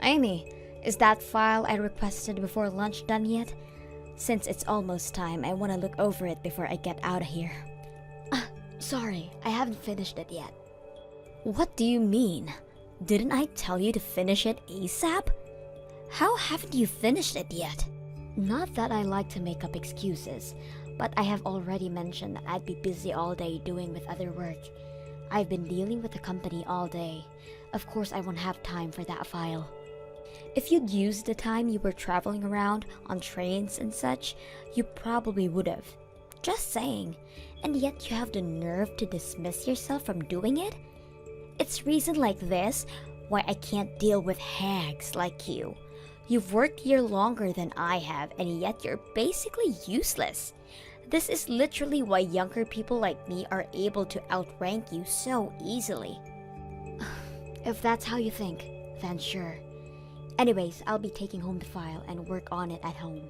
Amy, is that file I requested before lunch done yet? Since it's almost time, I want to look over it before I get out of here. Sorry, I haven't finished it yet. What do you mean? Didn't I tell you to finish it ASAP? How haven't you finished it yet? Not that I like to make up excuses, but I have already mentioned that I'd be busy all day doing with other work. I've been dealing with the company all day. Of course I won't have time for that file. If you'd used the time you were traveling around on trains and such, you probably would have. Just saying. And yet you have the nerve to dismiss yourself from doing it? It's reason like this why I can't deal with hags like you. You've worked here longer than I have, and yet you're basically useless. This is literally why younger people like me are able to outrank you so easily. If that's how you think, then sure. Anyways, I'll be taking home the file and work on it at home.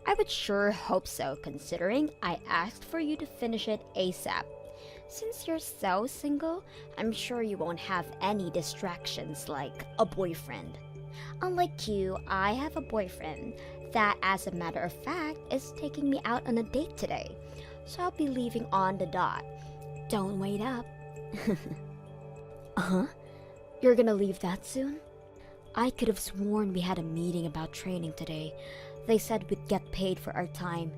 I would sure hope so, considering I asked for you to finish it ASAP. Since you're so single, I'm sure you won't have any distractions like a boyfriend. Unlike you, I have a boyfriend that, as a matter of fact, is taking me out on a date today. So I'll be leaving on the dot. Don't wait up. You're gonna leave that soon? I could have sworn we had a meeting about training today. They said we'd get paid for our time,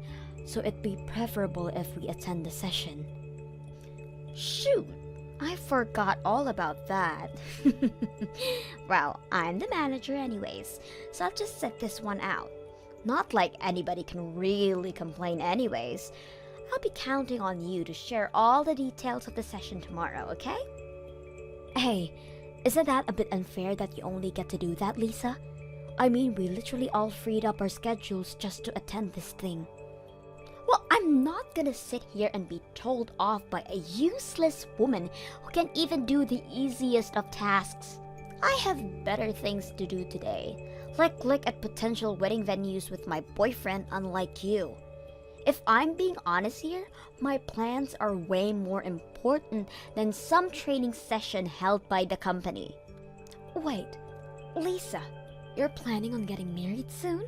so it'd be preferable if we attend the session. Shoot! I forgot all about that. Well, I'm the manager anyways, so I'll just set this one out. Not like anybody can really complain anyways. I'll be counting on you to share all the details of the session tomorrow, okay? Hey, isn't that a bit unfair that you only get to do that, Lisa? I mean, we literally all freed up our schedules just to attend this thing. Well, I'm not gonna sit here and be told off by a useless woman who can't even do the easiest of tasks. I have better things to do today, like look at potential wedding venues with my boyfriend, unlike you. If I'm being honest here, my plans are way more important than some training session held by the company. Wait, Lisa, you're planning on getting married soon?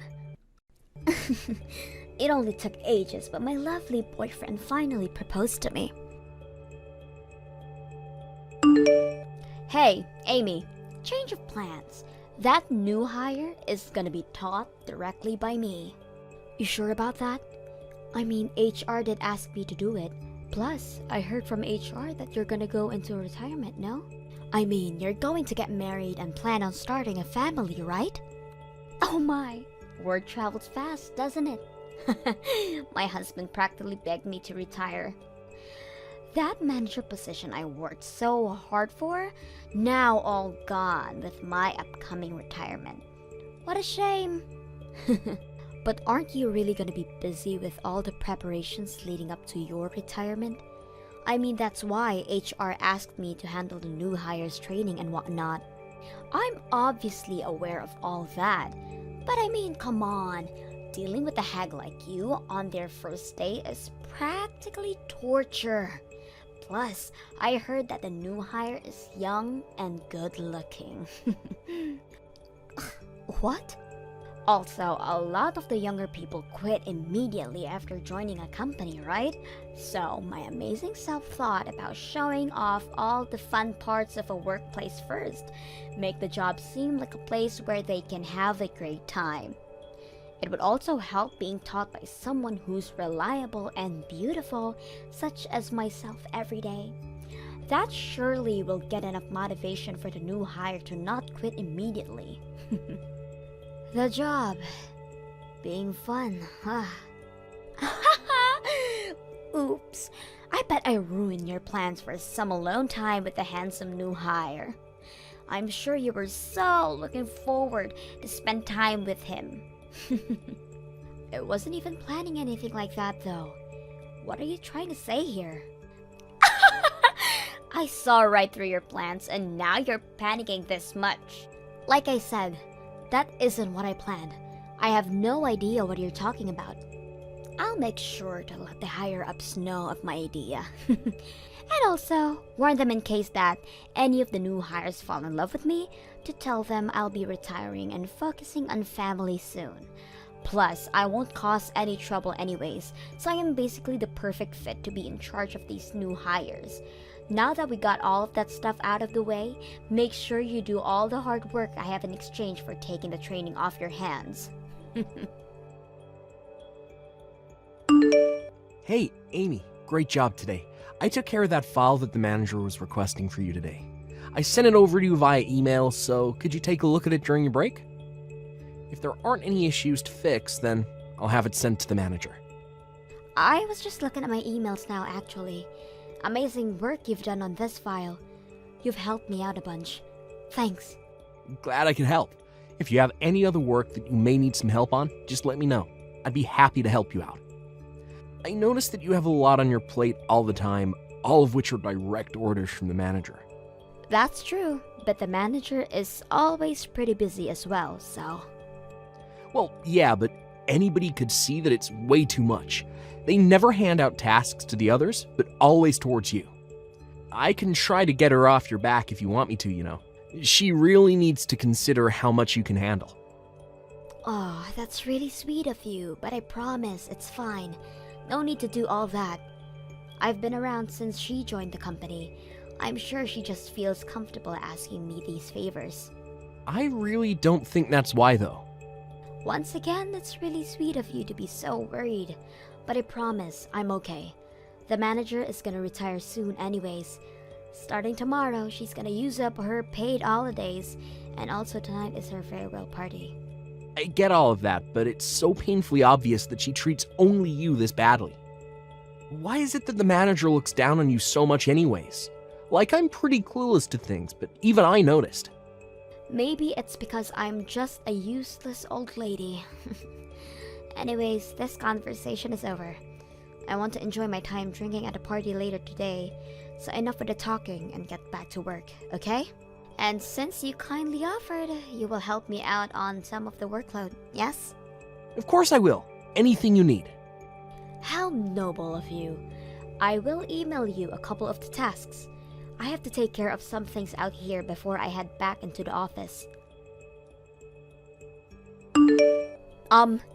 It only took ages, but my lovely boyfriend finally proposed to me. Hey, Amy, change of plans. That new hire is gonna be taught directly by me. You sure about that? I mean, HR did ask me to do it. Plus, I heard from HR that you're gonna go into retirement, no? I mean, you're going to get married and plan on starting a family, right? Oh my, word travels fast, doesn't it? My husband practically begged me to retire. That manager position I worked so hard for, now all gone with my upcoming retirement. What a shame. But aren't you really going to be busy with all the preparations leading up to your retirement? I mean, that's why HR asked me to handle the new hires training and whatnot. I'm obviously aware of all that, but I mean, come on. Dealing with a hag like you on their first day is practically torture. Plus, I heard that the new hire is young and good looking. What? Also, a lot of the younger people quit immediately after joining a company, right? So, my amazing self thought about showing off all the fun parts of a workplace first, make the job seem like a place where they can have a great time. It would also help being taught by someone who's reliable and beautiful, such as myself every day. That surely will get enough motivation for the new hire to not quit immediately. The job being fun, huh? Oops, I bet I ruined your plans for some alone time with the handsome new hire. I'm sure you were so looking forward to spend time with him. I wasn't even planning anything like that though. What are you trying to say here? I saw right through your plans and now you're panicking this much. Like I said, that isn't what I planned. I have no idea what you're talking about. I'll make sure to let the higher-ups know of my idea. And also, warn them in case that any of the new hires fall in love with me, to tell them I'll be retiring and focusing on family soon. Plus, I won't cause any trouble anyways, so I am basically the perfect fit to be in charge of these new hires. Now that we got all of that stuff out of the way, make sure you do all the hard work I have in exchange for taking the training off your hands. Hey, Amy, great job today. I took care of that file that the manager was requesting for you today. I sent it over to you via email, so could you take a look at it during your break? If there aren't any issues to fix, then I'll have it sent to the manager. I was just looking at my emails now, actually. Amazing work you've done on this file. You've helped me out a bunch. Thanks. Glad I could help. If you have any other work that you may need some help on, just let me know. I'd be happy to help you out. I noticed that you have a lot on your plate all the time, all of which are direct orders from the manager. That's true, but the manager is always pretty busy as well, so... Well, yeah, but anybody could see that it's way too much. They never hand out tasks to the others, but always towards you. I can try to get her off your back if you want me to, you know. She really needs to consider how much you can handle. Oh, that's really sweet of you, but I promise it's fine. No need to do all that. I've been around since she joined the company. I'm sure she just feels comfortable asking me these favors. I really don't think that's why, though. Once again, it's really sweet of you to be so worried. But I promise, I'm okay. The manager is gonna retire soon anyways. Starting tomorrow, she's gonna use up her paid holidays, and also tonight is her farewell party. I get all of that, but it's so painfully obvious that she treats only you this badly. Why is it that the manager looks down on you so much anyways? Like, I'm pretty clueless to things, but even I noticed. Maybe it's because I'm just a useless old lady. Anyways, this conversation is over. I want to enjoy my time drinking at a party later today, so enough with the talking and get back to work, okay? And since you kindly offered, you will help me out on some of the workload, yes? Of course I will. Anything you need. How noble of you. I will email you a couple of the tasks. I have to take care of some things out here before I head back into the office.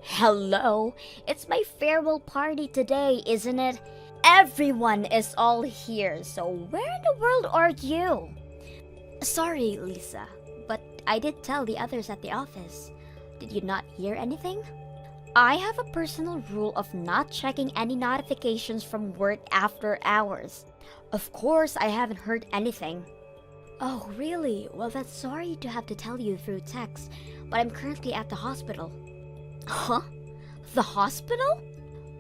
Hello? It's my farewell party today, isn't it? Everyone is all here, so where in the world are you? Sorry, Lisa, but I did tell the others at the office. Did you not hear anything? I have a personal rule of not checking any notifications from work after hours. Of course, I haven't heard anything. Oh, really? Well, that's sorry to have to tell you through text, but I'm currently at the hospital. Huh? The hospital?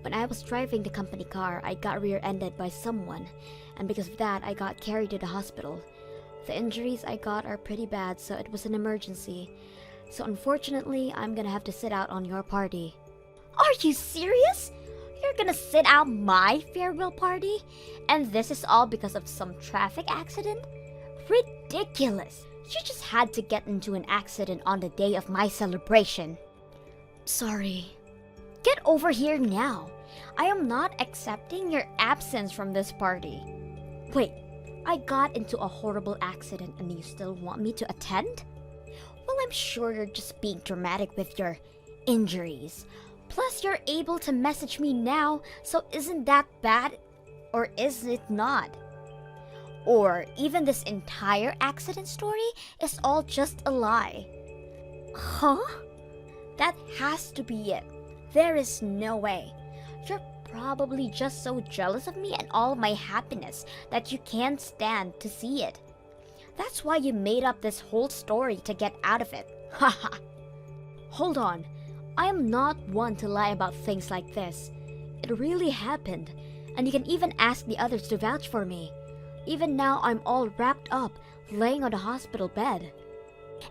When I was driving the company car, I got rear-ended by someone, and because of that, I got carried to the hospital. The injuries I got are pretty bad, so it was an emergency. So unfortunately, I'm gonna have to sit out on your party. Are you serious? You're gonna sit out my farewell party? And this is all because of some traffic accident? Ridiculous! You just had to get into an accident on the day of my celebration. Sorry. Get over here now. I am not accepting your absence from this party. Wait, I got into a horrible accident and you still want me to attend? Well, I'm sure you're just being dramatic with your injuries. Plus, you're able to message me now, so isn't that bad? Or is it not? Or even this entire accident story is all just a lie. Huh? That has to be it. There is no way. You're probably just so jealous of me and all my happiness that you can't stand to see it. That's why you made up this whole story to get out of it. Haha. Hold on. I am not one to lie about things like this. It really happened, and you can even ask the others to vouch for me. Even now, I'm all wrapped up, laying on the hospital bed.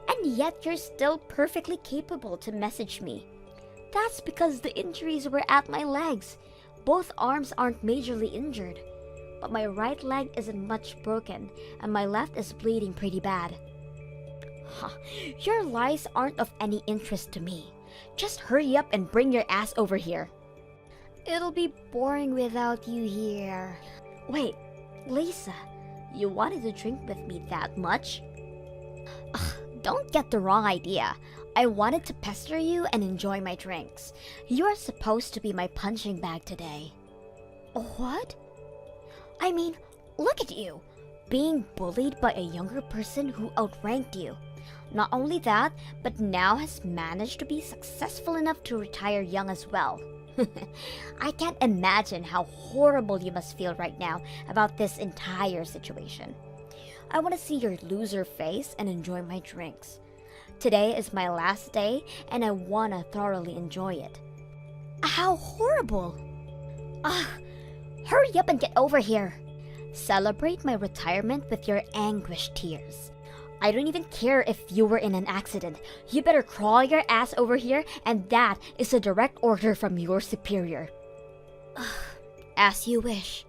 And yet you're still perfectly capable to message me. That's because the injuries were at my legs. Both arms aren't majorly injured, but my right leg isn't much broken, and my left is bleeding pretty bad. Huh. Your lies aren't of any interest to me. Just hurry up and bring your ass over here. It'll be boring without you here. Wait, Lisa, you wanted to drink with me that much? Don't get the wrong idea. I wanted to pester you and enjoy my drinks. You are supposed to be my punching bag today. What? I mean, look at you. Being bullied by a younger person who outranked you. Not only that, but now has managed to be successful enough to retire young as well. I can't imagine how horrible you must feel right now about this entire situation. I want to see your loser face and enjoy my drinks. Today is my last day and I want to thoroughly enjoy it. How horrible! Hurry up and get over here. Celebrate my retirement with your anguished tears. I don't even care if you were in an accident. You better crawl your ass over here, and that is a direct order from your superior. As you wish.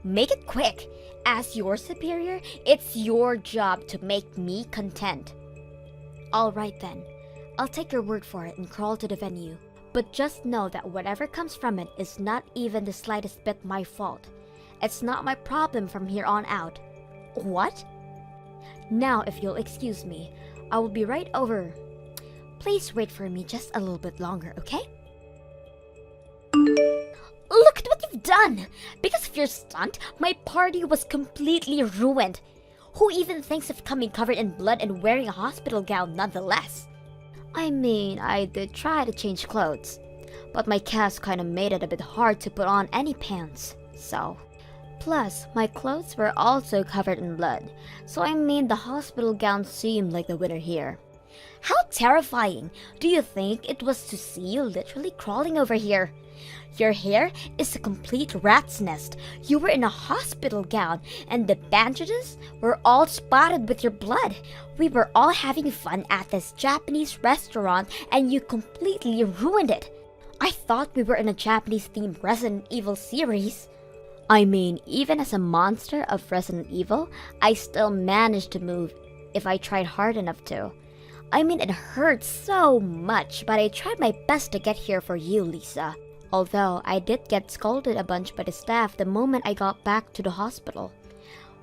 Make it quick. As your superior, it's your job to make me content. Alright then. I'll take your word for it and crawl to the venue. But just know that whatever comes from it is not even the slightest bit my fault. It's not my problem from here on out. What? Now, if you'll excuse me, I will be right over. Please wait for me just a little bit longer, okay? Look at what you've done! Because of your stunt, my party was completely ruined. Who even thinks of coming covered in blood and wearing a hospital gown nonetheless? I mean, I did try to change clothes, but my cast kinda made it a bit hard to put on any pants, so... Plus, my clothes were also covered in blood, so I mean the hospital gown seemed like the winner here. How terrifying! Do you think it was to see you literally crawling over here? Your hair is a complete rat's nest. You were in a hospital gown, and the bandages were all spotted with your blood. We were all having fun at this Japanese restaurant, and you completely ruined it. I thought we were in a Japanese-themed Resident Evil series. I mean, even as a monster of Resident Evil, I still managed to move if I tried hard enough to. I mean, it hurts so much, but I tried my best to get here for you, Lisa. Although, I did get scolded a bunch by the staff the moment I got back to the hospital.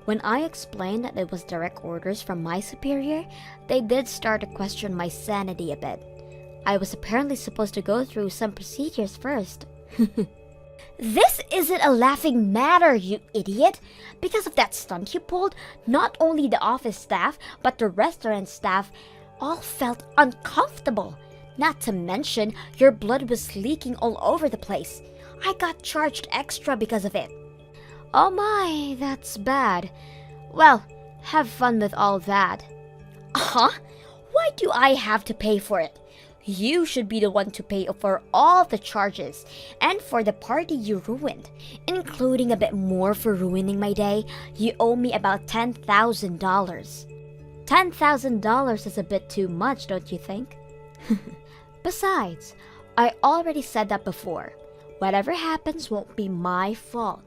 When I explained that it was direct orders from my superior, they did start to question my sanity a bit. I was apparently supposed to go through some procedures first. This isn't a laughing matter, you idiot! Because of that stunt you pulled, not only the office staff, but the restaurant staff all felt uncomfortable. Not to mention, your blood was leaking all over the place. I got charged extra because of it. Oh my, that's bad. Well, have fun with all that. Huh? Why do I have to pay for it? You should be the one to pay for all the charges and for the party you ruined, including a bit more for ruining my day. You owe me about $10,000. $10,000 is a bit too much, don't you think? Besides, I already said that before. Whatever happens won't be my fault.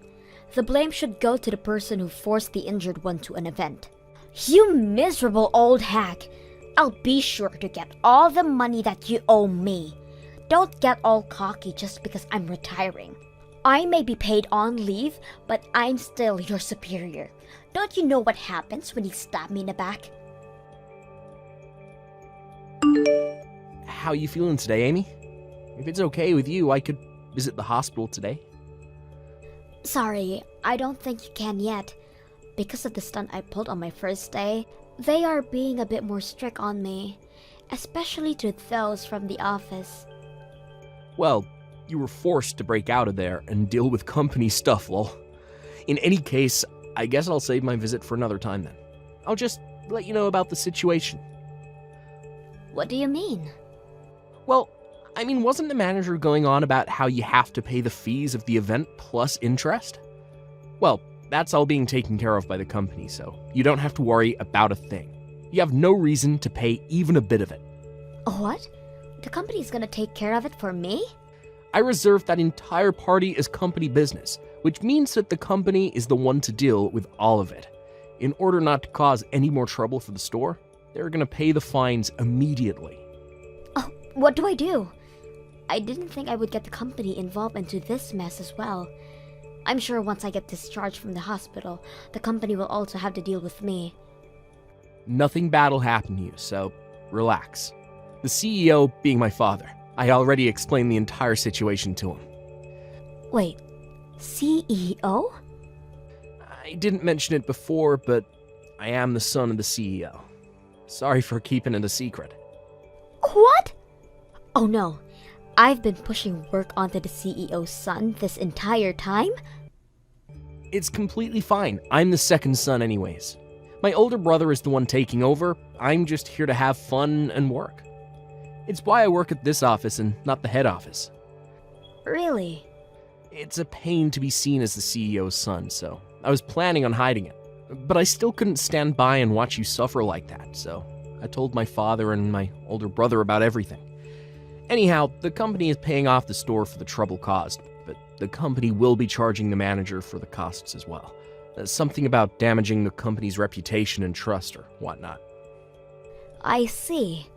The blame should go to the person who forced the injured one to an event. You miserable old hack! I'll be sure to get all the money that you owe me. Don't get all cocky just because I'm retiring. I may be paid on leave, but I'm still your superior. Don't you know what happens when you stab me in the back? How you feeling today, Amy? If it's okay with you, I could visit the hospital today. Sorry, I don't think you can yet. Because of the stunt I pulled on my first day, they are being a bit more strict on me, especially to those from the office. Well, you were forced to break out of there and deal with company stuff, lol. In any case, I guess I'll save my visit for another time then. I'll just let you know about the situation. What do you mean? Well, I mean, wasn't the manager going on about how you have to pay the fees of the event plus interest? Well, that's all being taken care of by the company, so you don't have to worry about a thing. You have no reason to pay even a bit of it. What? The company's gonna take care of it for me? I reserved that entire party as company business, which means that the company is the one to deal with all of it. In order not to cause any more trouble for the store, they're gonna pay the fines immediately. Oh, what do I do? I didn't think I would get the company involved into this mess as well. I'm sure once I get discharged from the hospital, the company will also have to deal with me. Nothing bad will happen to you, so relax. The CEO being my father, I already explained the entire situation to him. Wait, CEO? I didn't mention it before, but I am the son of the CEO. Sorry for keeping it a secret. What? Oh no, I've been pushing work onto the CEO's son this entire time? It's completely fine. I'm the second son anyways. My older brother is the one taking over. I'm just here to have fun and work. It's why I work at this office and not the head office. Really? It's a pain to be seen as the CEO's son, so I was planning on hiding it. But I still couldn't stand by and watch you suffer like that, so I told my father and my older brother about everything. Anyhow, the company is paying off the store for the trouble caused, but the company will be charging the manager for the costs as well. Something about damaging the company's reputation and trust or whatnot. I see.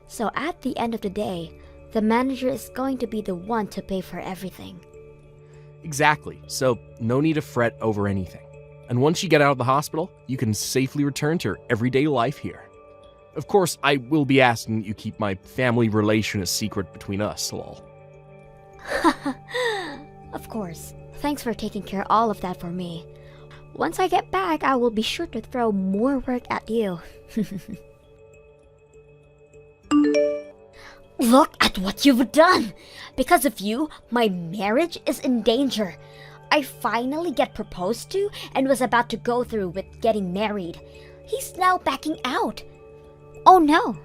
So at the end of the day, the manager is going to be the one to pay for everything. Exactly, so no need to fret over anything. And once you get out of the hospital, you can safely return to your everyday life here. Of course, I will be asking that you keep my family relation a secret between us, lol. Of course. Thanks for taking care of all of that for me. Once I get back, I will be sure to throw more work at you. Look at what you've done! Because of you, my marriage is in danger. I finally get proposed to and was about to go through with getting married. He's now backing out. Oh no!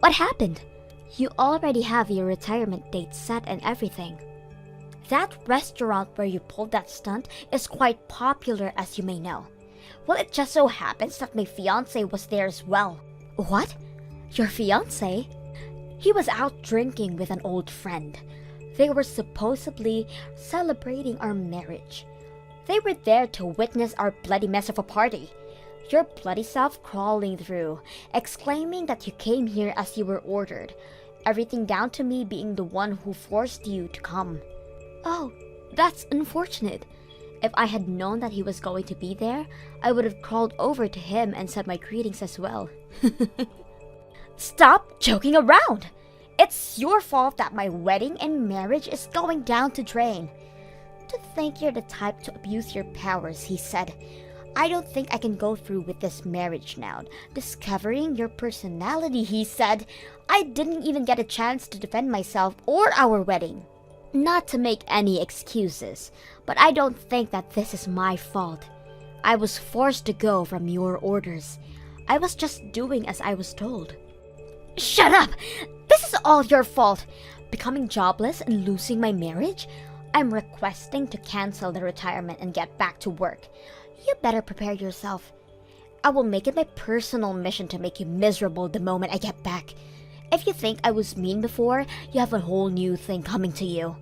What happened? You already have your retirement date set and everything. That restaurant where you pulled that stunt is quite popular, as you may know. Well, it just so happens that my fiancé was there as well. What? Your fiancé? He was out drinking with an old friend. They were supposedly celebrating our marriage. They were there to witness our bloody mess of a party. Your bloody self crawling through, exclaiming that you came here as you were ordered. Everything down to me being the one who forced you to come. Oh, that's unfortunate. If I had known that he was going to be there, I would have crawled over to him and said my greetings as well. Stop joking around! It's your fault that my wedding and marriage is going down the drain. To think you're the type to abuse your powers, he said. I don't think I can go through with this marriage now. Discovering your personality, he said. I didn't even get a chance to defend myself or our wedding. Not to make any excuses, but I don't think that this is my fault. I was forced to go from your orders. I was just doing as I was told. Shut up! This is all your fault. Becoming jobless and losing my marriage? I'm requesting to cancel the retirement and get back to work. You better prepare yourself. I will make it my personal mission to make you miserable the moment I get back. If you think I was mean before, you have a whole new thing coming to you.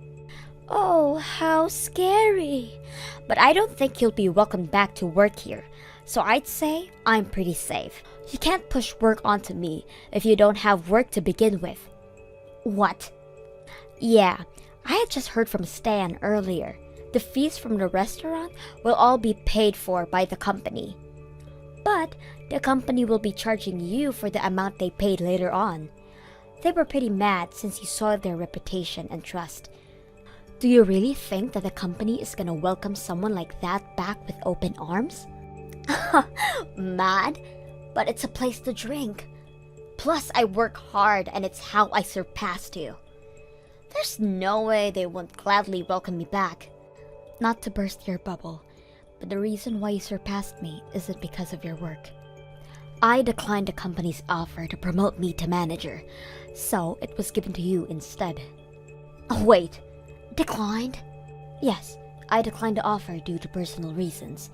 Oh, how scary. But I don't think you'll be welcomed back to work here. So I'd say I'm pretty safe. You can't push work onto me if you don't have work to begin with. What? Yeah, I had just heard from Stan earlier. The fees from the restaurant will all be paid for by the company. But the company will be charging you for the amount they paid later on. They were pretty mad since you soiled their reputation and trust. Do you really think that the company is gonna welcome someone like that back with open arms? Mad? But it's a place to drink. Plus, I work hard and it's how I surpassed you. There's no way they won't gladly welcome me back. Not to burst your bubble, but the reason why you surpassed me isn't because of your work. I declined the company's offer to promote me to manager, so it was given to you instead. Oh, wait. Declined? Yes, I declined the offer due to personal reasons.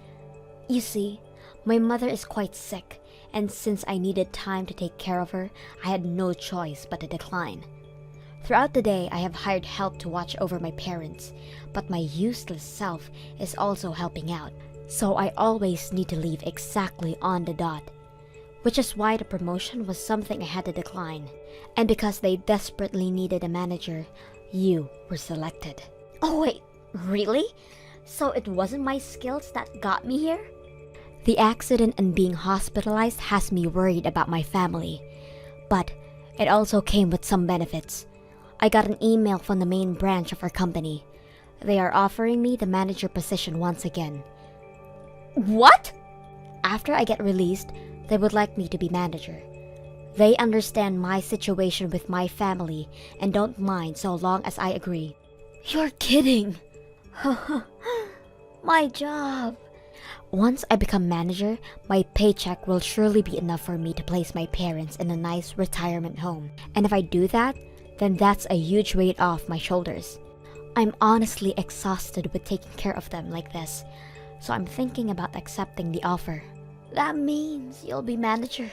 You see, my mother is quite sick, and since I needed time to take care of her, I had no choice but to decline. Throughout the day, I have hired help to watch over my parents, but my useless self is also helping out, so I always need to leave exactly on the dot. Which is why the promotion was something I had to decline. And because they desperately needed a manager, you were selected. Oh wait, really? So it wasn't my skills that got me here? The accident and being hospitalized has me worried about my family, but it also came with some benefits. I got an email from the main branch of our company. They are offering me the manager position once again. What? After I get released, they would like me to be manager. They understand my situation with my family and don't mind so long as I agree. You're kidding. My job. Once I become manager, my paycheck will surely be enough for me to place my parents in a nice retirement home. And if I do that, then that's a huge weight off my shoulders. I'm honestly exhausted with taking care of them like this, so I'm thinking about accepting the offer. That means you'll be manager.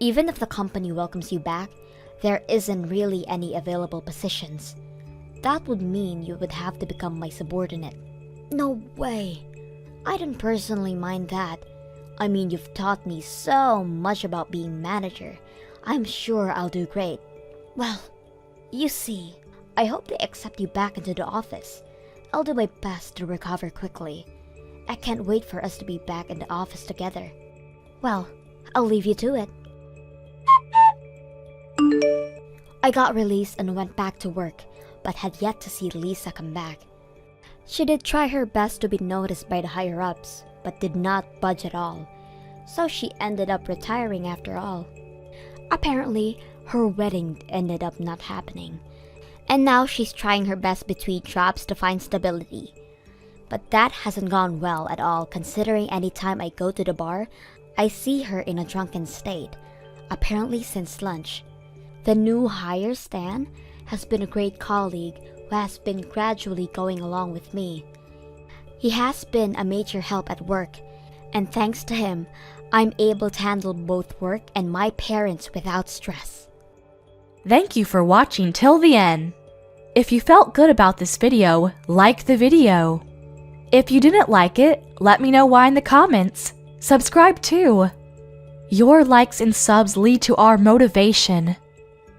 Even if the company welcomes you back, there isn't really any available positions. That would mean you would have to become my subordinate. No way. I don't personally mind that. I mean, you've taught me so much about being manager. I'm sure I'll do great. Well, you see, I hope they accept you back into the office. I'll do my best to recover quickly. I can't wait for us to be back in the office together. Well, I'll leave you to it. I got released and went back to work, but had yet to see Lisa come back. She did try her best to be noticed by the higher-ups, but did not budge at all, so she ended up retiring after all. Apparently, her wedding ended up not happening, and now she's trying her best between jobs to find stability. But that hasn't gone well at all, considering any time I go to the bar, I see her in a drunken state, apparently since lunch. The new hire, Stan, has been a great colleague who has been gradually going along with me. He has been a major help at work, and thanks to him, I'm able to handle both work and my parents without stress. Thank you for watching till the end. If you felt good about this video, like the video. If you didn't like it, let me know why in the comments. Subscribe too. Your likes and subs lead to our motivation.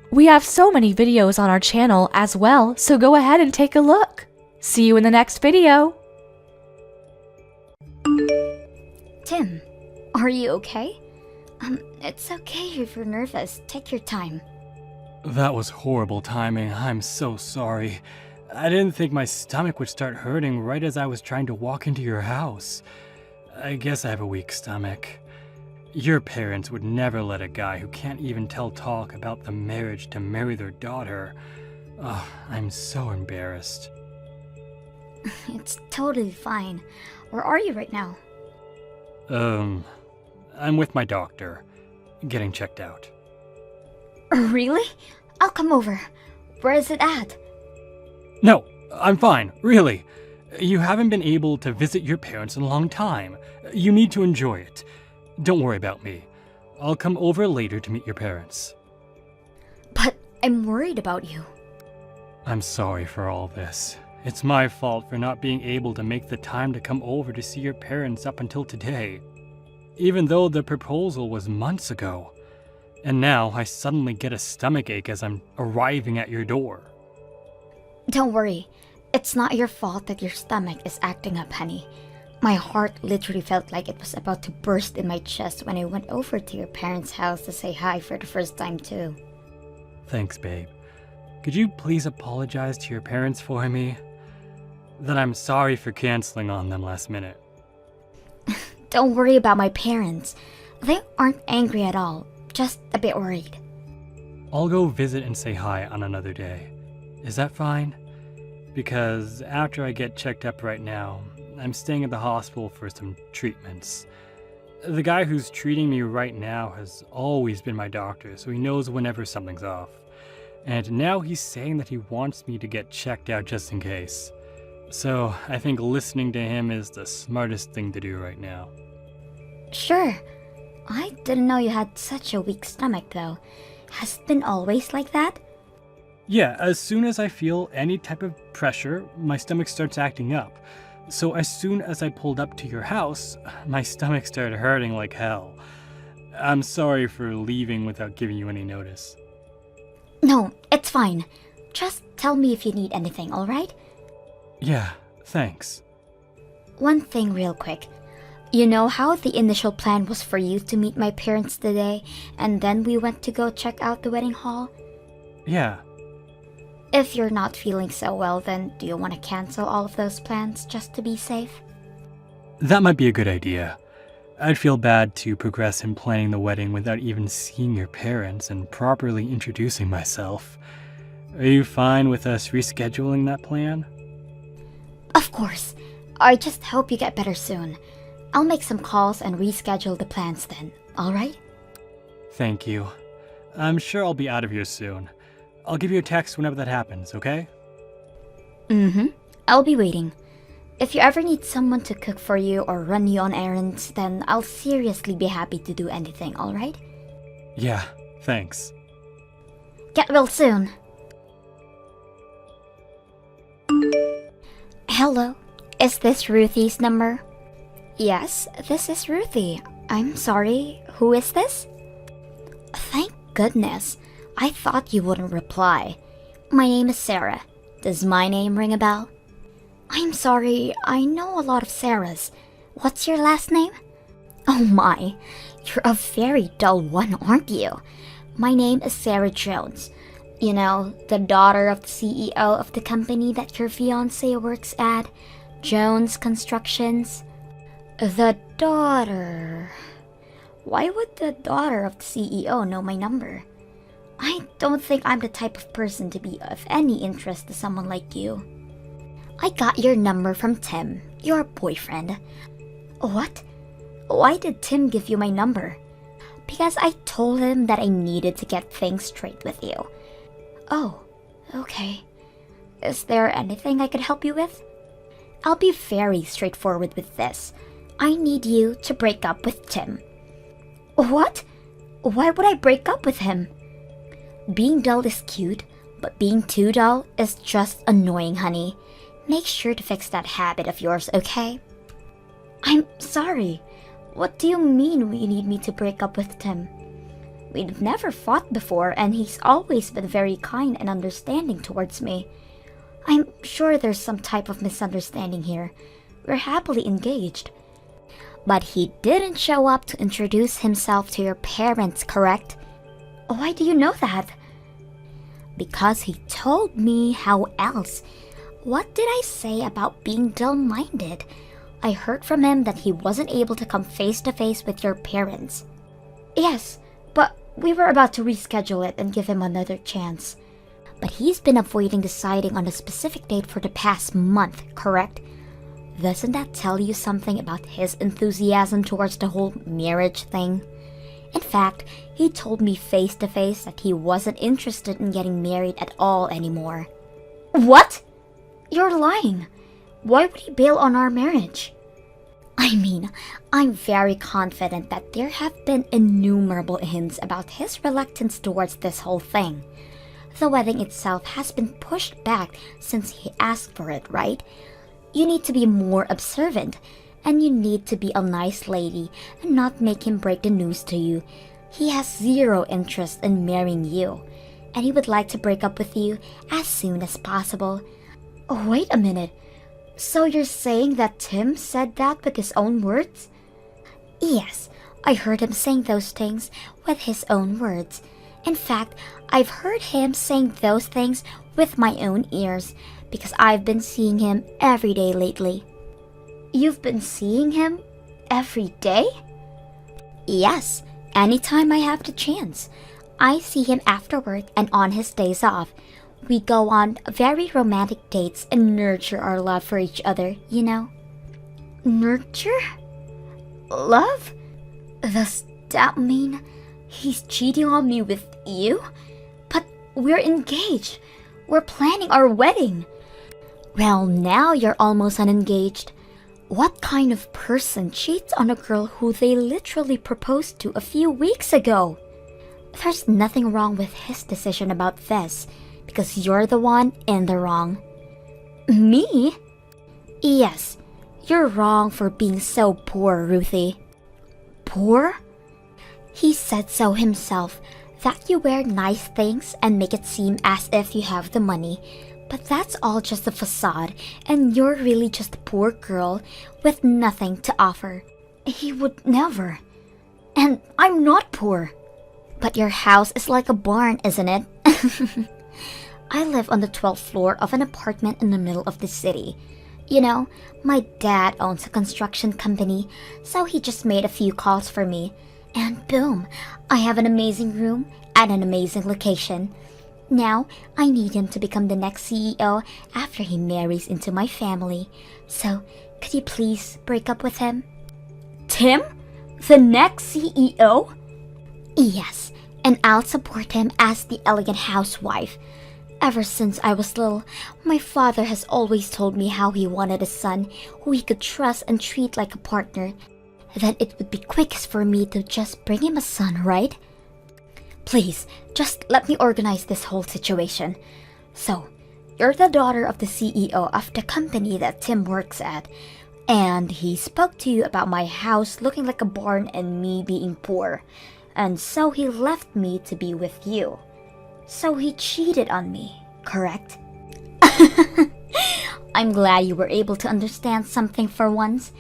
We have so many videos on our channel as well, so go ahead and take a look. See you in the next video. Tim, are you okay? It's okay if you're nervous. Take your time. That was horrible timing. I'm so sorry. I didn't think my stomach would start hurting right as I was trying to walk into your house. I guess I have a weak stomach. Your parents would never let a guy who can't even tell talk about the marriage to marry their daughter. Oh, I'm so embarrassed. It's totally fine. Where are you right now? I'm with my doctor, getting checked out. Really? I'll come over. Where is it at? No, I'm fine, really. You haven't been able to visit your parents in a long time. You need to enjoy it. Don't worry about me. I'll come over later to meet your parents. But I'm worried about you. I'm sorry for all this. It's my fault for not being able to make the time to come over to see your parents up until today. Even though the proposal was months ago. And now I suddenly get a stomachache as I'm arriving at your door. Don't worry. It's not your fault that your stomach is acting up, honey. My heart literally felt like it was about to burst in my chest when I went over to your parents' house to say hi for the first time too. Thanks, babe. Could you please apologize to your parents for me? That I'm sorry for canceling on them last minute. Don't worry about my parents. They aren't angry at all, just a bit worried. I'll go visit and say hi on another day. Is that fine? Because after I get checked up right now, I'm staying at the hospital for some treatments. The guy who's treating me right now has always been my doctor, so he knows whenever something's off. And now he's saying that he wants me to get checked out just in case. So I think listening to him is the smartest thing to do right now. Sure. I didn't know you had such a weak stomach though. Has it been always like that? Yeah, as soon as I feel any type of pressure, my stomach starts acting up. So as soon as I pulled up to your house, my stomach started hurting like hell. I'm sorry for leaving without giving you any notice. No, it's fine. Just tell me if you need anything, alright? Yeah, thanks. One thing real quick. You know how the initial plan was for you to meet my parents today, and then we went to go check out the wedding hall? Yeah. If you're not feeling so well, then do you want to cancel all of those plans just to be safe? That might be a good idea. I'd feel bad to progress in planning the wedding without even seeing your parents and properly introducing myself. Are you fine with us rescheduling that plan? Of course. I just hope you get better soon. I'll make some calls and reschedule the plans then, alright? Thank you. I'm sure I'll be out of here soon. I'll give you a text whenever that happens, okay? I'll be waiting. If you ever need someone to cook for you or run you on errands, then I'll seriously be happy to do anything, alright? Yeah, thanks. Get well soon. Hello, is this Ruthie's number? Yes, this is Ruthie. I'm sorry, who is this? Thank goodness. I thought you wouldn't reply. My name is Sarah. Does my name ring a bell? I'm sorry, I know a lot of Sarahs. What's your last name? Oh my, you're a very dull one, aren't you? My name is Sarah Jones. You know, the daughter of the CEO of the company that your fiancé works at, Jones Constructions. The daughter... Why would the daughter of the CEO know my number? I don't think I'm the type of person to be of any interest to someone like you. I got your number from Tim, your boyfriend. What? Why did Tim give you my number? Because I told him that I needed to get things straight with you. Oh, okay. Is there anything I could help you with? I'll be very straightforward with this. I need you to break up with Tim. What? Why would I break up with him? Being dull is cute, but being too dull is just annoying, honey. Make sure to fix that habit of yours, okay? I'm sorry. What do you mean you need me to break up with Tim? We've never fought before, and he's always been very kind and understanding towards me. I'm sure there's some type of misunderstanding here. We're happily engaged. But he didn't show up to introduce himself to your parents, correct? Why do you know that? Because he told me. How else? What did I say about being dull-minded? I heard from him that he wasn't able to come face-to-face with your parents. Yes, but we were about to reschedule it and give him another chance. But he's been avoiding deciding on a specific date for the past month, correct? Doesn't that tell you something about his enthusiasm towards the whole marriage thing? In fact, he told me face-to-face that he wasn't interested in getting married at all anymore. What? You're lying. Why would he bail on our marriage? I mean, I'm very confident that there have been innumerable hints about his reluctance towards this whole thing. The wedding itself has been pushed back since he asked for it, right? You need to be more observant, and you need to be a nice lady and not make him break the news to you. He has zero interest in marrying you, and he would like to break up with you as soon as possible. Oh, wait a minute. So you're saying that Tim said that with his own words? Yes, I heard him saying those things with his own words. In fact, I've heard him saying those things with my own ears because I've been seeing him every day lately. You've been seeing him every day? Yes, anytime I have the chance. I see him after work and on his days off. We go on very romantic dates and nurture our love for each other, you know? Nurture? Love? Does that mean he's cheating on me with you? But we're engaged. We're planning our wedding. Well, now you're almost unengaged. What kind of person cheats on a girl who they literally proposed to a few weeks ago? There's nothing wrong with his decision about this, because you're the one in the wrong. Me? Yes, you're wrong for being so poor, Ruthie. Poor? He said so himself, that you wear nice things and make it seem as if you have the money. But that's all just a facade, and you're really just a poor girl with nothing to offer. He would never. And I'm not poor. But your house is like a barn, isn't it? I live on the 12th floor of an apartment in the middle of the city. You know, my dad owns a construction company, so he just made a few calls for me. And boom, I have an amazing room at an amazing location. Now, I need him to become the next CEO after he marries into my family. So, could you please break up with him? Tim? The next CEO? Yes, and I'll support him as the elegant housewife. Ever since I was little, my father has always told me how he wanted a son who he could trust and treat like a partner. Then it would be quickest for me to just bring him a son, right? Please, just let me organize this whole situation. So, you're the daughter of the CEO of the company that Tim works at, and he spoke to you about my house looking like a barn and me being poor, and so he left me to be with you. So he cheated on me, correct? I'm glad you were able to understand something for once.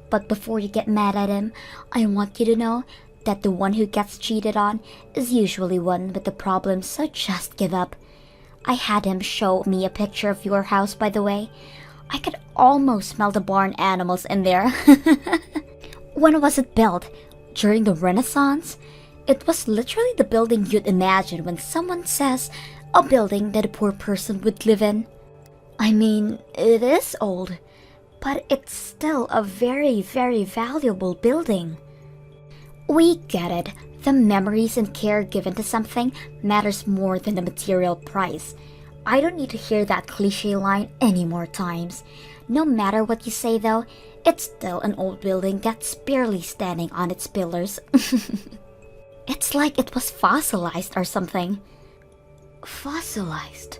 But before you get mad at him, I want you to know that the one who gets cheated on is usually one with the problem, so just give up. I had him show me a picture of your house, by the way. I could almost smell the barn animals in there. When was it built? During the Renaissance? It was literally the building you'd imagine when someone says a building that a poor person would live in. I mean, it is old, but it's still a very, very valuable building. We get it. The memories and care given to something matters more than the material price. I don't need to hear that cliche line any more times. No matter what you say though, it's still an old building that's barely standing on its pillars. It's like it was fossilized or something. Fossilized?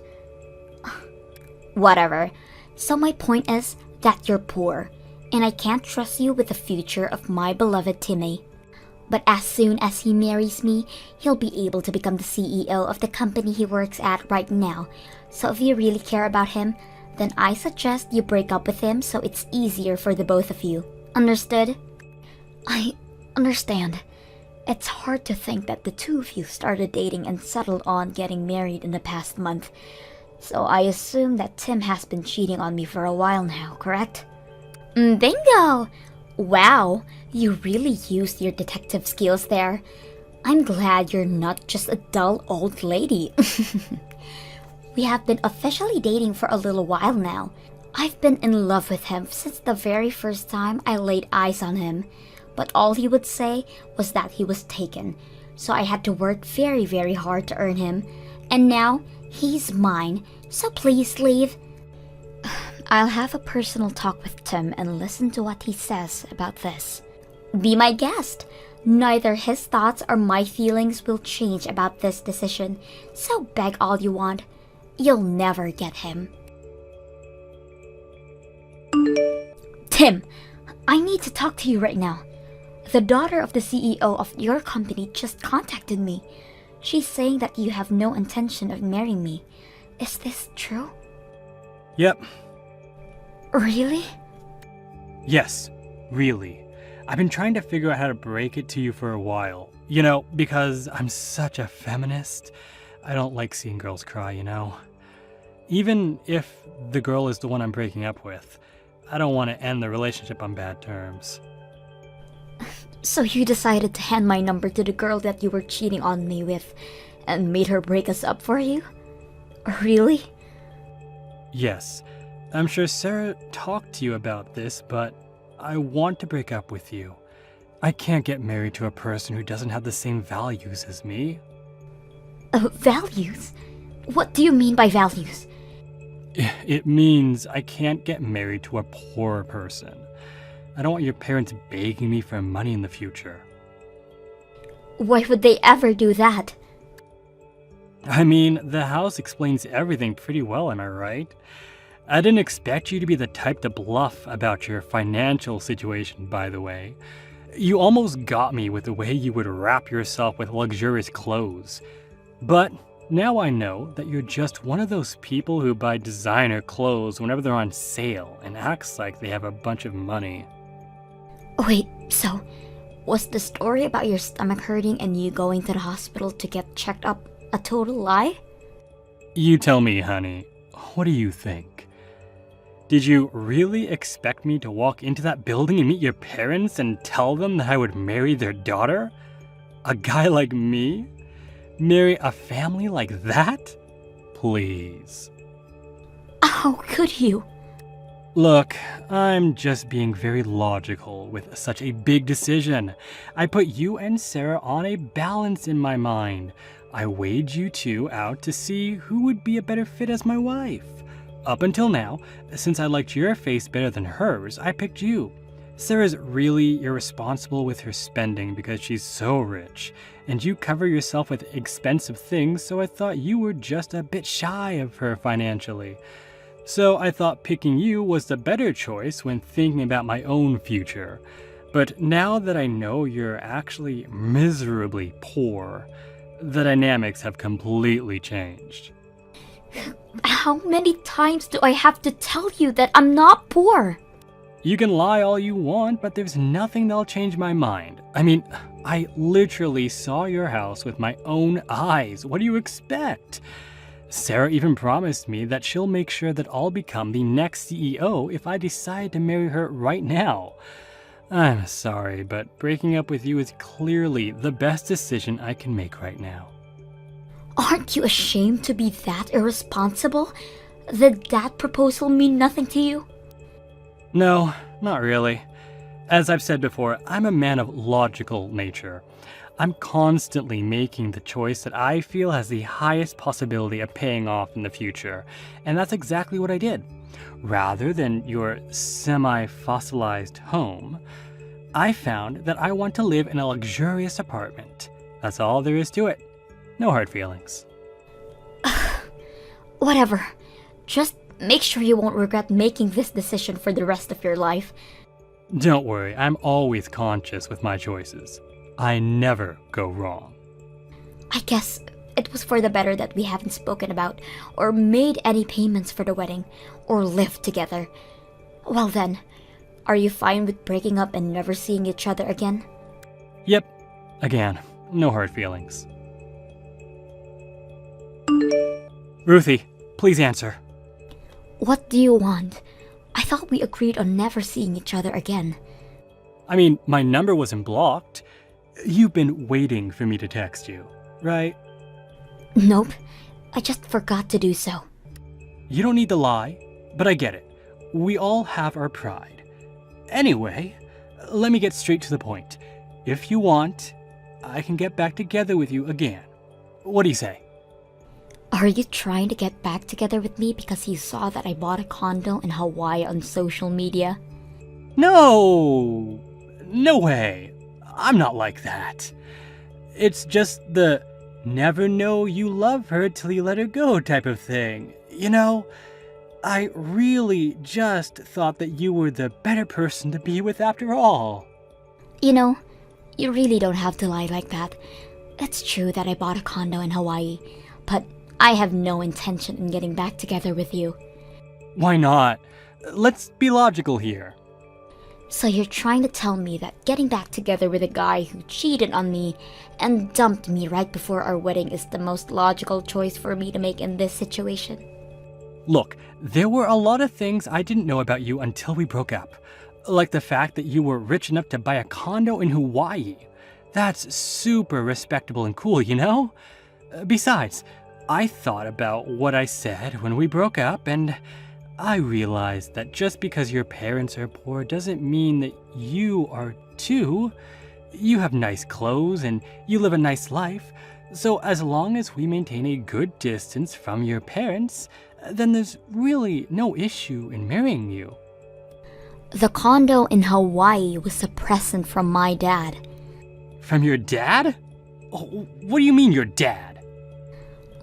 Whatever. So my point is that you're poor, and I can't trust you with the future of my beloved Timmy. But as soon as he marries me, he'll be able to become the CEO of the company he works at right now. So if you really care about him, then I suggest you break up with him so it's easier for the both of you. Understood? I understand. It's hard to think that the two of you started dating and settled on getting married in the past month. So I assume that Tim has been cheating on me for a while now, correct? Bingo! Wow, you really used your detective skills there. I'm glad you're not just a dull old lady. We have been officially dating for a little while now. I've been in love with him since the very first time I laid eyes on him. But all he would say was that he was taken. So I had to work very, very hard to earn him. And now, he's mine. So please leave. I'll have a personal talk with Tim and listen to what he says about this. Be my guest. Neither his thoughts or my feelings will change about this decision. So beg all you want. You'll never get him. Tim, I need to talk to you right now. The daughter of the CEO of your company just contacted me. She's saying that you have no intention of marrying me. Is this true? Yep. Really? Yes, really. I've been trying to figure out how to break it to you for a while. You know, because I'm such a feminist. I don't like seeing girls cry, you know. Even if the girl is the one I'm breaking up with, I don't want to end the relationship on bad terms. So you decided to hand my number to the girl that you were cheating on me with and made her break us up for you? Really? Yes. I'm sure Sarah talked to you about this, but I want to break up with you. I can't get married to a person who doesn't have the same values as me. Values? What do you mean by values? It means I can't get married to a poor person. I don't want your parents begging me for money in the future. Why would they ever do that? I mean, the house explains everything pretty well, am I right? I didn't expect you to be the type to bluff about your financial situation, by the way. You almost got me with the way you would wrap yourself with luxurious clothes. But now I know that you're just one of those people who buy designer clothes whenever they're on sale and acts like they have a bunch of money. Wait, so was the story about your stomach hurting and you going to the hospital to get checked up a total lie? You tell me, honey. What do you think? Did you really expect me to walk into that building and meet your parents and tell them that I would marry their daughter? A guy like me? Marry a family like that? Please. How could you? Look, I'm just being very logical with such a big decision. I put you and Sarah on a balance in my mind. I weighed you two out to see who would be a better fit as my wife. Up until now, since I liked your face better than hers, I picked you. Sarah's really irresponsible with her spending because she's so rich, and you cover yourself with expensive things, so I thought you were just a bit shy of her financially. So I thought picking you was the better choice when thinking about my own future. But now that I know you're actually miserably poor, the dynamics have completely changed. How many times do I have to tell you that I'm not poor? You can lie all you want, but there's nothing that'll change my mind. I mean, I literally saw your house with my own eyes. What do you expect? Sarah even promised me that she'll make sure that I'll become the next CEO if I decide to marry her right now. I'm sorry, but breaking up with you is clearly the best decision I can make right now. Aren't you ashamed to be that irresponsible? Did that proposal mean nothing to you? No, not really. As I've said before, I'm a man of logical nature. I'm constantly making the choice that I feel has the highest possibility of paying off in the future, and that's exactly what I did. Rather than your semi-fossilized home, I found that I want to live in a luxurious apartment. That's all there is to it. No hard feelings. Whatever. Just make sure you won't regret making this decision for the rest of your life. Don't worry, I'm always conscious with my choices. I never go wrong. I guess it was for the better that we haven't spoken about or made any payments for the wedding or lived together. Well then, are you fine with breaking up and never seeing each other again? Yep. Again, no hard feelings. Ruthie, please answer. What do you want? I thought we agreed on never seeing each other again. I mean, my number wasn't blocked. You've been waiting for me to text you, right? Nope. I just forgot to do so. You don't need to lie, but I get it. We all have our pride. Anyway, let me get straight to the point. If you want, I can get back together with you again. What do you say? Are you trying to get back together with me because you saw that I bought a condo in Hawaii on social media? No! No way. I'm not like that. It's just the never know you love her till you let her go type of thing. You know, I really just thought that you were the better person to be with after all. You know, you really don't have to lie like that. It's true that I bought a condo in Hawaii, but I have no intention in getting back together with you. Why not? Let's be logical here. So you're trying to tell me that getting back together with a guy who cheated on me and dumped me right before our wedding is the most logical choice for me to make in this situation? Look, there were a lot of things I didn't know about you until we broke up. Like the fact that you were rich enough to buy a condo in Hawaii. That's super respectable and cool, you know? Besides, I thought about what I said when we broke up, and I realized that just because your parents are poor doesn't mean that you are too. You have nice clothes and you live a nice life, so as long as we maintain a good distance from your parents, then there's really no issue in marrying you. The condo in Hawaii was a present from my dad. From your dad? Oh, what do you mean your dad?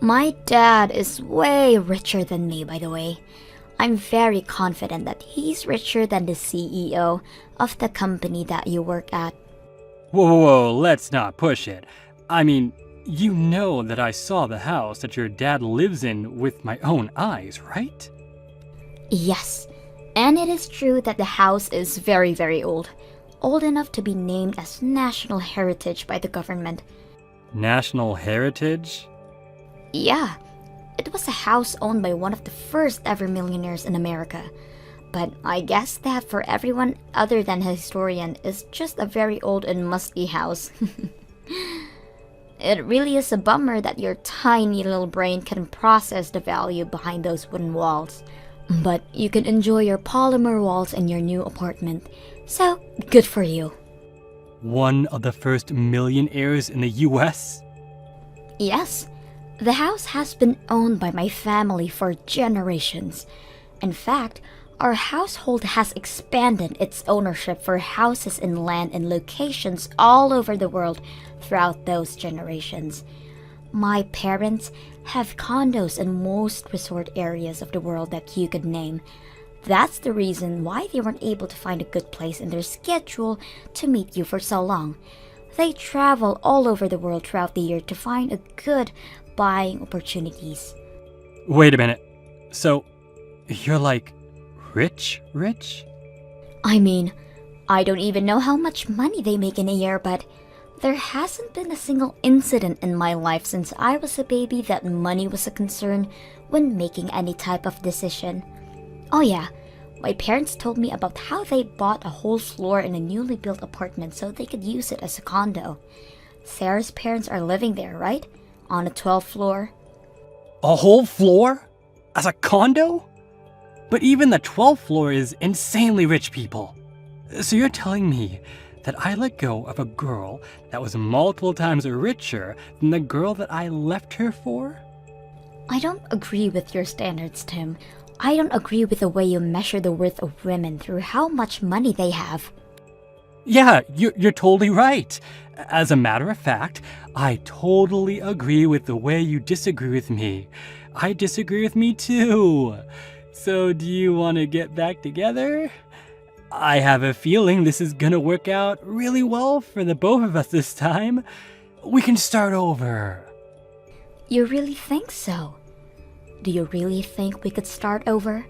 My dad is way richer than me, by the way. I'm very confident that he's richer than the CEO of the company that you work at. Whoa, let's not push it. I mean, you know that I saw the house that your dad lives in with my own eyes, right? Yes, and it is true that the house is very, very old. old enough to be named as National Heritage by the government. National heritage? Yeah, it was a house owned by one of the first ever millionaires in America. But I guess that for everyone other than a historian is just a very old and musty house. It really is a bummer that your tiny little brain can process the value behind those wooden walls. But you can enjoy your polymer walls in your new apartment. So, good for you. One of the first millionaires in the US? Yes, the house has been owned by my family for generations. In fact, our household has expanded its ownership for houses and land in locations all over the world throughout those generations. My parents have condos in most resort areas of the world that you could name. That's the reason why they weren't able to find a good place in their schedule to meet you for so long. They travel all over the world throughout the year to find a good buying opportunities. Wait a minute. So, you're like rich? I mean, I don't even know how much money they make in a year, but there hasn't been a single incident in my life since I was a baby that money was a concern when making any type of decision. Oh yeah, my parents told me about how they bought a whole floor in a newly built apartment so they could use it as a condo. Sarah's parents are living there, right? On a 12th floor. A whole floor? As a condo? But even the 12th floor is insanely rich people. So you're telling me that I let go of a girl that was multiple times richer than the girl that I left her for? I don't agree with your standards, Tim. I don't agree with the way you measure the worth of women through how much money they have. Yeah, you're totally right. As a matter of fact, I totally agree with the way you disagree with me. I disagree with me too. So do you want to get back together? I have a feeling this is gonna work out really well for the both of us this time. We can start over. You really think so? Do you really think we could start over?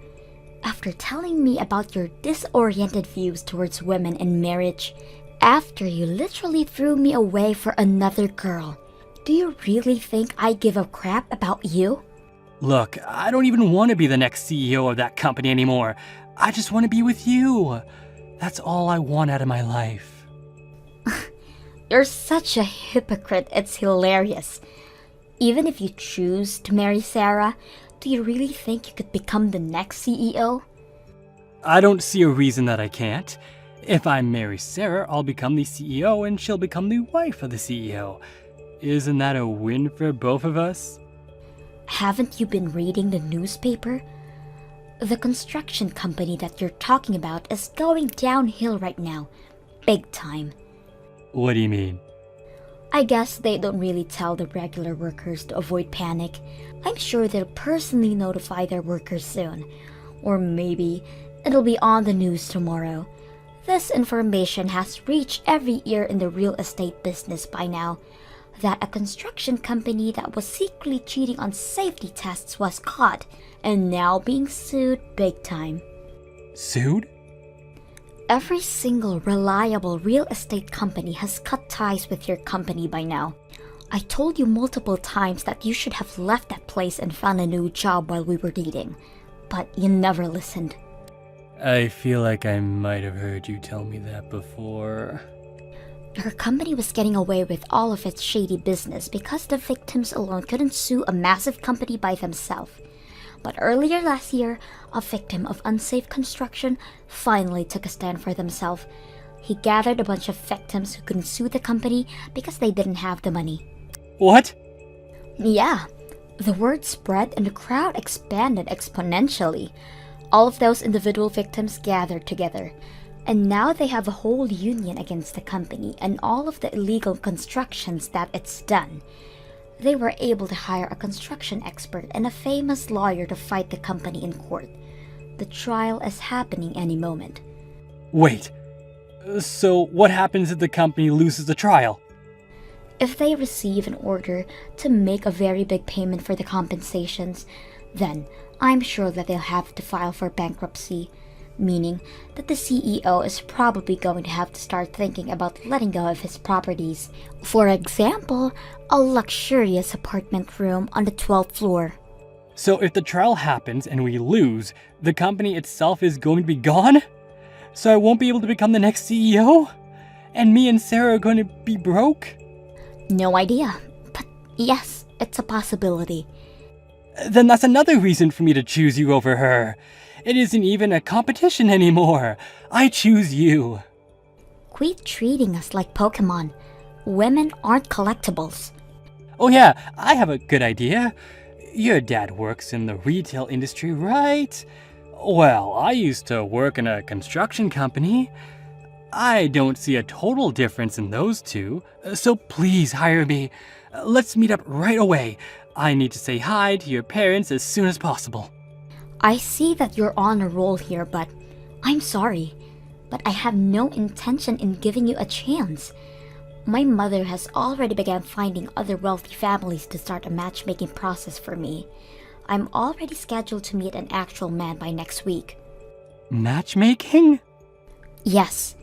After telling me about your disoriented views towards women and marriage, after you literally threw me away for another girl, do you really think I give a crap about you? Look, I don't even want to be the next CEO of that company anymore. I just want to be with you. That's all I want out of my life. You're such a hypocrite, it's hilarious. Even if you choose to marry Sarah, do you really think you could become the next CEO? I don't see a reason that I can't. If I marry Sarah, I'll become the CEO and she'll become the wife of the CEO. Isn't that a win for both of us? Haven't you been reading the newspaper? The construction company that you're talking about is going downhill right now. Big time. What do you mean? I guess they don't really tell the regular workers to avoid panic. I'm sure they'll personally notify their workers soon. Or maybe it'll be on the news tomorrow. This information has reached every ear in the real estate business by now. That a construction company that was secretly cheating on safety tests was caught and now being sued big time. Sued? Every single reliable real estate company has cut ties with your company by now. I told you multiple times that you should have left that place and found a new job while we were dating, but you never listened. I feel like I might have heard you tell me that before. Her company was getting away with all of its shady business because the victims alone couldn't sue a massive company by themselves. But earlier last year, a victim of unsafe construction finally took a stand for themselves. He gathered a bunch of victims who couldn't sue the company because they didn't have the money. What? Yeah, the word spread and the crowd expanded exponentially. All of those individual victims gathered together. And now they have a whole union against the company and all of the illegal constructions that it's done. They were able to hire a construction expert and a famous lawyer to fight the company in court. The trial is happening any moment. Wait, so what happens if the company loses the trial? If they receive an order to make a very big payment for the compensations, then I'm sure that they'll have to file for bankruptcy. meaning that the CEO is probably going to have to start thinking about letting go of his properties. For example, a luxurious apartment room on the 12th floor. So if the trial happens and we lose, the company itself is going to be gone? So I won't be able to become the next CEO? And me and Sarah are going to be broke? No idea, but yes, it's a possibility. Then that's another reason for me to choose you over her. It isn't even a competition anymore. I choose you. Quit treating us like Pokemon. Women aren't collectibles. Oh yeah, I have a good idea. Your dad works in the retail industry, right? Well, I used to work in a construction company. I don't see a total difference in those two, so please hire me. Let's meet up right away. I need to say hi to your parents as soon as possible. I see that you're on a roll here, but I'm sorry. But I have no intention in giving you a chance. My mother has already begun finding other wealthy families to start a matchmaking process for me. I'm already scheduled to meet an actual man by next week. Matchmaking? Yes.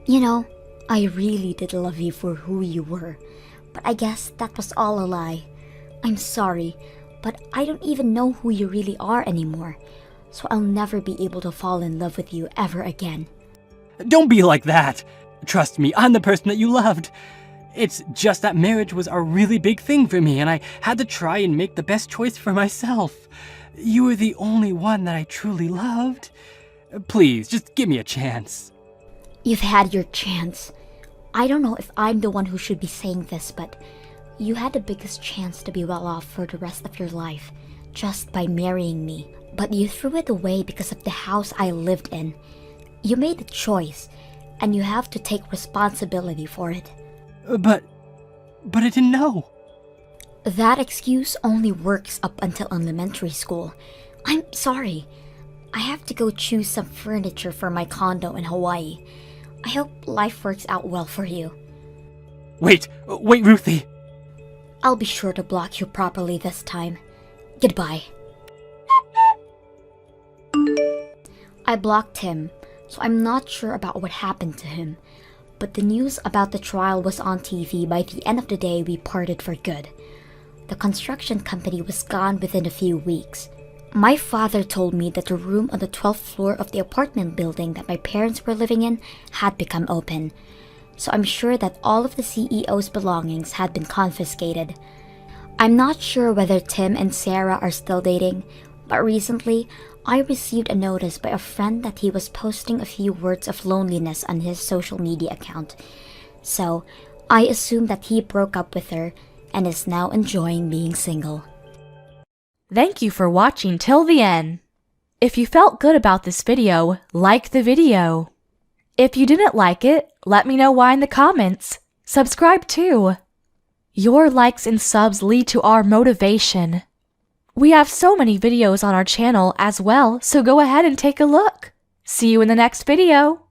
You know, I really did love you for who you were. But I guess that was all a lie. I'm sorry, but I don't even know who you really are anymore. So I'll never be able to fall in love with you ever again. Don't be like that. Trust me, I'm the person that you loved. It's just that marriage was a really big thing for me, and I had to try and make the best choice for myself. You were the only one that I truly loved. Please, just give me a chance. You've had your chance. I don't know if I'm the one who should be saying this, but you had the biggest chance to be well off for the rest of your life just by marrying me. But you threw it away because of the house I lived in. You made a choice, and you have to take responsibility for it. But I didn't know. That excuse only works up until elementary school. I'm sorry. I have to go choose some furniture for my condo in Hawaii. I hope life works out well for you. Wait, Ruthie. I'll be sure to block you properly this time. Goodbye. I blocked him, so I'm not sure about what happened to him. But the news about the trial was on TV. By the end of the day, we parted for good. The construction company was gone within a few weeks. My father told me that the room on the 12th floor of the apartment building that my parents were living in had become open. So I'm sure that all of the CEO's belongings had been confiscated. I'm not sure whether Tim and Sarah are still dating, but recently, I received a notice by a friend that he was posting a few words of loneliness on his social media account. So, I assume that he broke up with her and is now enjoying being single. Thank you for watching till the end. If you felt good about this video, like the video. If you didn't like it, let me know why in the comments. Subscribe too. Your likes and subs lead to our motivation. We have so many videos on our channel as well, so go ahead and take a look. See you in the next video.